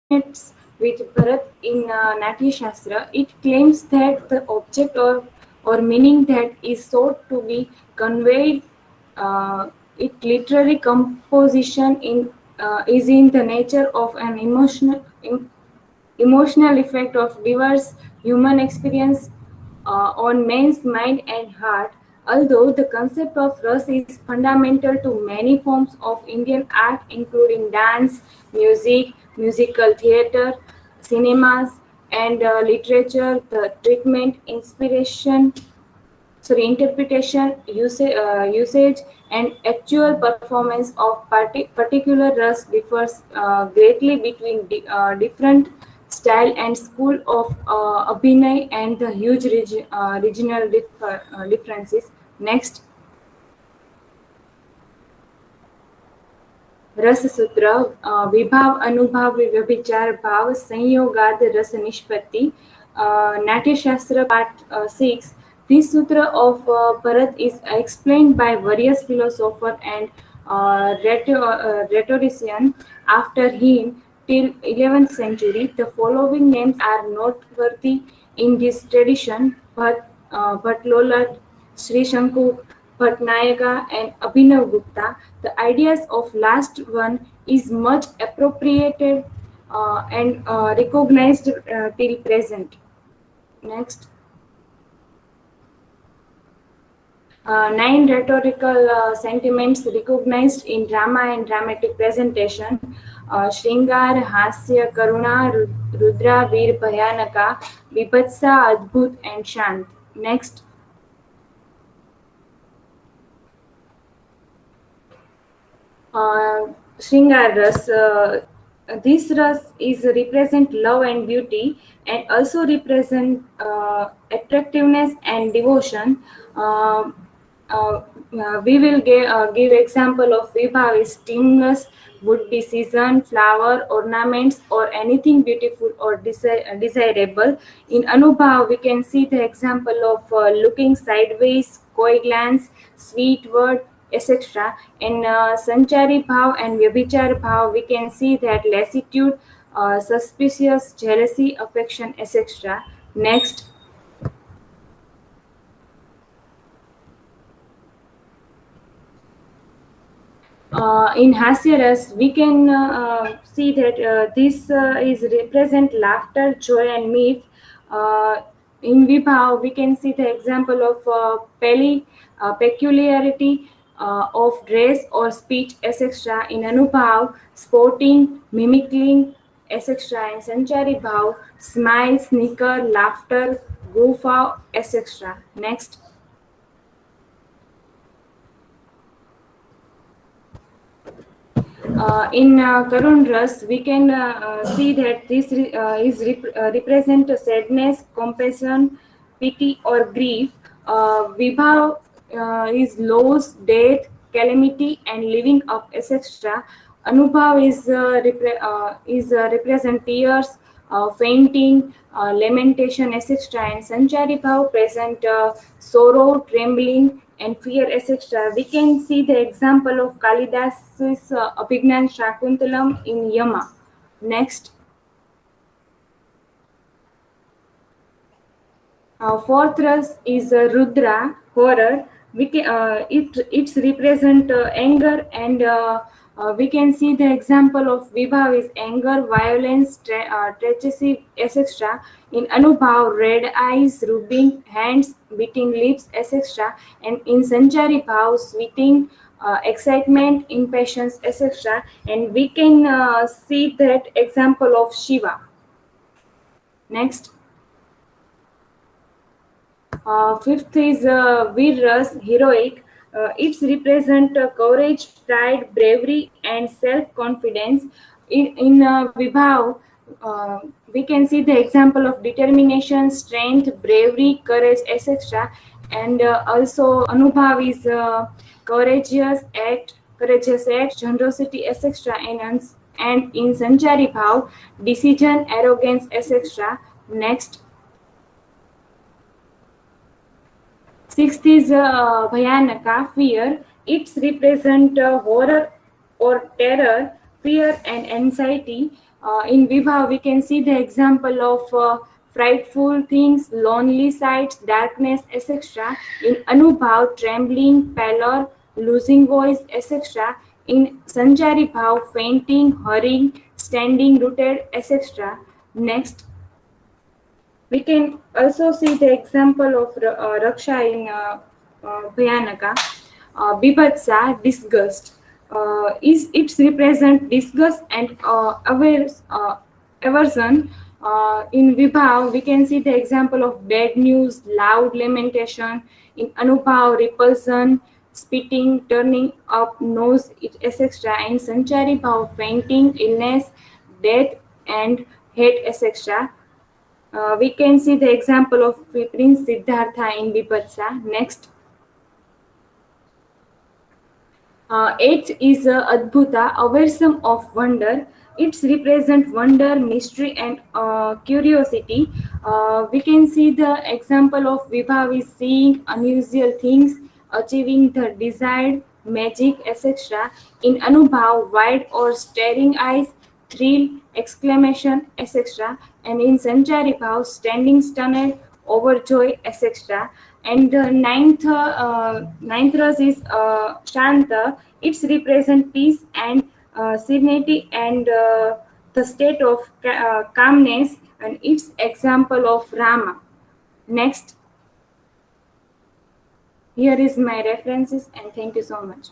originates with Bharat in Natya Shastra. It claims that the object or meaning that is sought to be conveyed, uh, it literary composition is in the nature of an emotional effect of diverse human experience on man's mind and heart. Although the concept of rus is fundamental to many forms of Indian art, including dance, music, musical theatre, cinemas, and literature, the treatment, inspiration, usage, and actual performance of particular rus differs greatly between different style and school of abhinay, and the huge regional differences. Next, रस सूत्र विभाव अनुभाव व्यभिचार भाव संयोगाद रस निष्पत्ति Natyashastra part 6. This sutra of Bharat is explained by various philosophers and rhetoricians after him till 11th century. The following names are noteworthy in this tradition: Bhat Sri Shanku Bhatnagar, and Abhinav Gupta. The ideas of last one is much appropriated and recognized till present. Next, nine rhetorical sentiments recognized in drama and dramatic presentation: Shringar, Hasya, Karuna, Rudra, Veer, Bhayanaka, Vibhatsa, Adbhut, and Shant. Next, uh, Shringar Ras. This ras is represent love and beauty, and also represent attractiveness and devotion. Uh, uh, we will give example of Vibhav is stimulus, would be season, flower, ornaments, or anything beautiful or desirable. In Anubhav, we can see the example of looking sideways, koi glance, sweet word, etc. In Sanchari Bhav and Vyabhichar Bhav, we can see that lassitude, suspicious, jealousy, affection, etc. Next, in Hasyaras, we can see that this is represent laughter, joy, and mirth. Uh, in Vibhav, we can see the example of peculiarity of dress or speech, etc. In Anubhav, sporting, mimicking, etc. In Sanchari Bhav, smile, snicker, laughter, goof out, etc. Next. In Karun Ras, we can see that this represent sadness, compassion, pity, or grief. Vibhav is loss, death, calamity, and living up, etc. Anubhav is represent tears, fainting, lamentation, etc. And Sanchari Bhav present sorrow, trembling, and fear, etc. We can see the example of Kalidas's Abhignan Shakuntalam in Yama. Next, fourth ras is Rudra, horror. It's represent anger, and we can see the example of Vibhav is anger, violence, treachery, etc. In Anubhav, red eyes, rubbing hands, beating lips, etc. And in Sanchari Bhav, sweating, excitement, impatience, etc. And we can see that example of Shiva. Next. Fifth is Virras, heroic. It's represent courage, pride, bravery, and self-confidence. In Vibhav, we can see the example of determination, strength, bravery, courage, etc. And also Anubhav is courageous act, generosity, etc. And in Sanchari Bhav, decision, arrogance, etc. Next. Sixth is Bhayanaka, fear. It's represent horror or terror. fear and anxiety. In Vibha, we can see the example of frightful things, lonely sights, darkness, etc. In Anubhav, trembling, pallor, losing voice, etc. In Sanchari Bhav, fainting, hurrying, standing, rooted, etc. Next, we can also see the example of Raksha in Bhayanaka. Bibhatsa, disgust. Is it represent disgust and aversion? In Vibhav, we can see the example of bad news, loud lamentation. In Anubhav, repulsion, spitting, turning up, nose, etc. In Sanchari Bhav, fainting, illness, death, and hate, etc. We can see the example of Prince Siddhartha in Bibhatsa. Next, eighth is Adbhuta, awersome of wonder. It represents wonder, mystery, and curiosity. We can see the example of Vibhav is seeing unusual things, achieving the desired magic, etc. In Anubhav, wide or staring eyes, thrill, exclamation, etc. And in Sanchari Bhav, standing stunned, overjoyed, etc. And the ninth ras is Shanta. It's represent peace and serenity and the state of calmness, and it's example of Rama. Next, here is my references, and thank you so much.